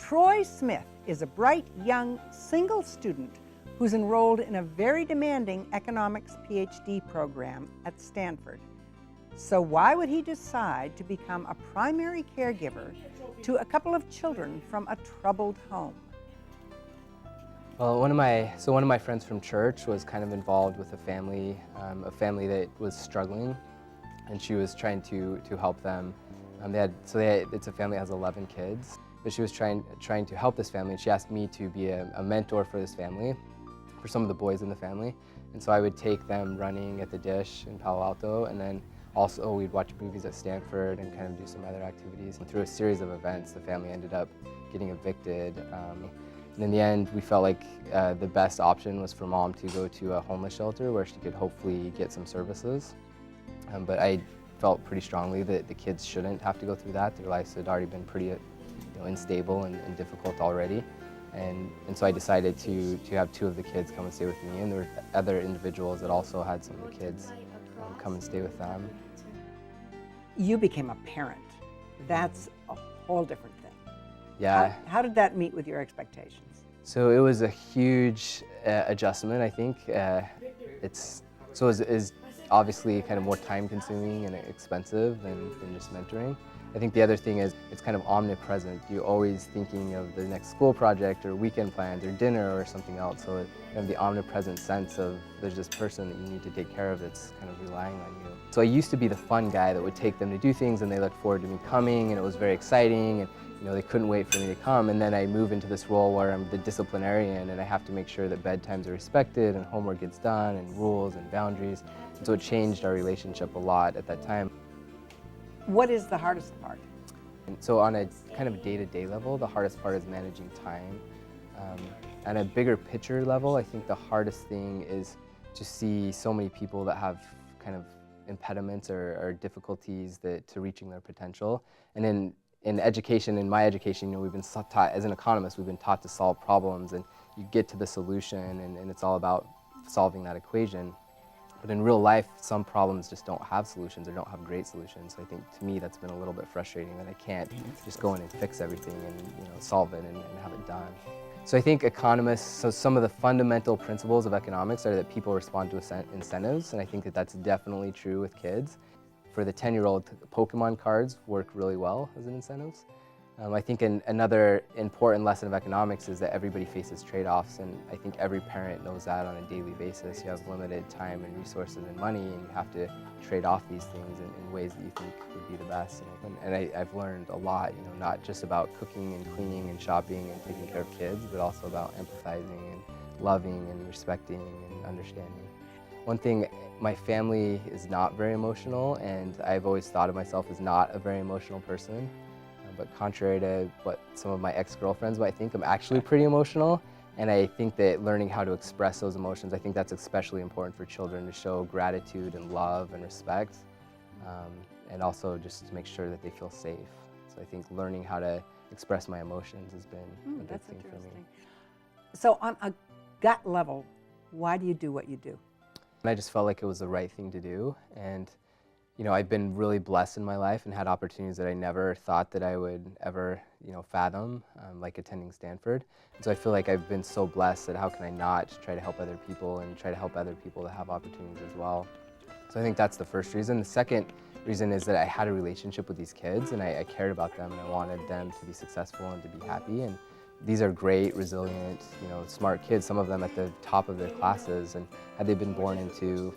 Troy Smith is a bright, young, single student who's enrolled in a very demanding economics PhD program at Stanford. So why would he decide to become a primary caregiver to a couple of children from a troubled home? Well, one of my friends from church was kind of involved with a family that was struggling, and she was trying to help them. It's a family that has 11 kids, but she was trying to help this family, and she asked me to be a mentor for this family, for some of the boys in the family. And so I would take them running at the Dish in Palo Alto, and then also we'd watch movies at Stanford and kind of do some other activities. And through a series of events, the family ended up getting evicted. And in the end, we felt like the best option was for Mom to go to a homeless shelter where she could hopefully get some services. But I felt pretty strongly that the kids shouldn't have to go through that. Their lives had already been pretty unstable and difficult already. And so I decided to have two of the kids come and stay with me, and there were other individuals that also had some of the kids come and stay with them. You became a parent. That's a whole different thing. Yeah. How did that meet with your expectations? So it was a huge adjustment, I think. It's obviously kind of more time-consuming and expensive than just mentoring. I think the other thing is it's kind of omnipresent. You're always thinking of the next school project or weekend plans or dinner or something else. So kind of the omnipresent sense of there's this person that you need to take care of that's kind of relying on you. So I used to be the fun guy that would take them to do things, and they looked forward to me coming, and it was very exciting, and they couldn't wait for me to come. And then I move into this role where I'm the disciplinarian, and I have to make sure that bedtimes are respected and homework gets done and rules and boundaries. And so it changed our relationship a lot at that time. What is the hardest part? And so on a kind of day-to-day level, the hardest part is managing time. On a bigger picture level, I think the hardest thing is to see so many people that have kind of impediments or difficulties to reaching their potential. And in education, in my education, we've been taught, as an economist, we've been taught to solve problems, and you get to the solution, and it's all about solving that equation. But in real life, some problems just don't have solutions or don't have great solutions. So I think, to me, that's been a little bit frustrating, that I can't just go in and fix everything and solve it and have it done. So I think so some of the fundamental principles of economics are that people respond to incentives, and I think that that's definitely true with kids. For the 10-year-old, Pokemon cards work really well as an incentives. I think another important lesson of economics is that everybody faces trade-offs, and I think every parent knows that on a daily basis. You have limited time and resources and money, and you have to trade off these things in ways that you think would be the best. And I've learned a lot, not just about cooking and cleaning and shopping and taking care of kids, but also about empathizing and loving and respecting and understanding. One thing, my family is not very emotional, and I've always thought of myself as not a very emotional person. But contrary to what some of my ex-girlfriends might think, I'm actually pretty emotional. And I think that learning how to express those emotions, I think that's especially important for children, to show gratitude and love and respect, and also just to make sure that they feel safe. So I think learning how to express my emotions has been a big thing for me. So on a gut level, why do you do what you do? And I just felt like it was the right thing to do. And I've been really blessed in my life and had opportunities that I never thought that I would ever, fathom, like attending Stanford. And so I feel like I've been so blessed that how can I not try to help other people and try to help other people to have opportunities as well. So I think that's the first reason. The second reason is that I had a relationship with these kids, and I cared about them, and I wanted them to be successful and to be happy. And these are great, resilient, smart kids, some of them at the top of their classes. And had they been born into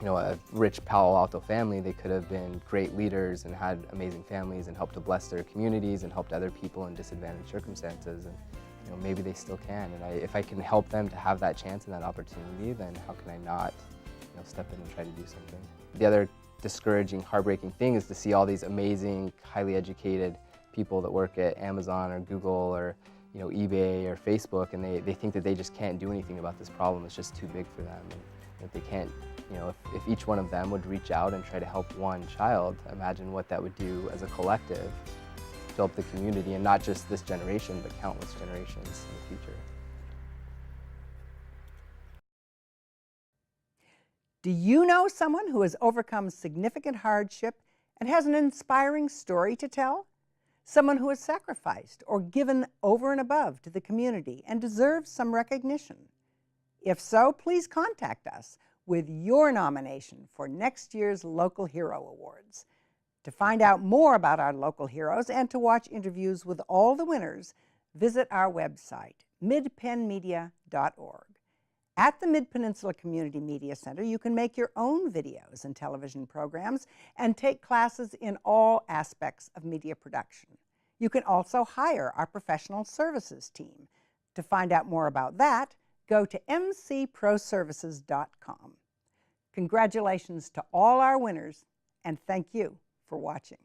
a rich Palo Alto family, they could have been great leaders and had amazing families and helped to bless their communities and helped other people in disadvantaged circumstances. And maybe they still can. And if I can help them to have that chance and that opportunity, then how can I not step in and try to do something? The other discouraging, heartbreaking thing is to see all these amazing, highly educated people that work at Amazon or Google or eBay or Facebook, and they think that they just can't do anything about this problem. It's just too big for them. And if they can't, if each one of them would reach out and try to help one child, imagine what that would do as a collective to help the community, and not just this generation, but countless generations in the future. Do you know someone who has overcome significant hardship and has an inspiring story to tell? someone who has sacrificed or given over and above to the community and deserves some recognition? If so, please contact us with your nomination for next year's Local Hero Awards. To find out more about our local heroes and to watch interviews with all the winners, visit our website, midpennmedia.org. At the Mid-Peninsula Community Media Center, you can make your own videos and television programs and take classes in all aspects of media production. You can also hire our professional services team. To find out more about that, go to mcproservices.com. Congratulations to all our winners, and thank you for watching.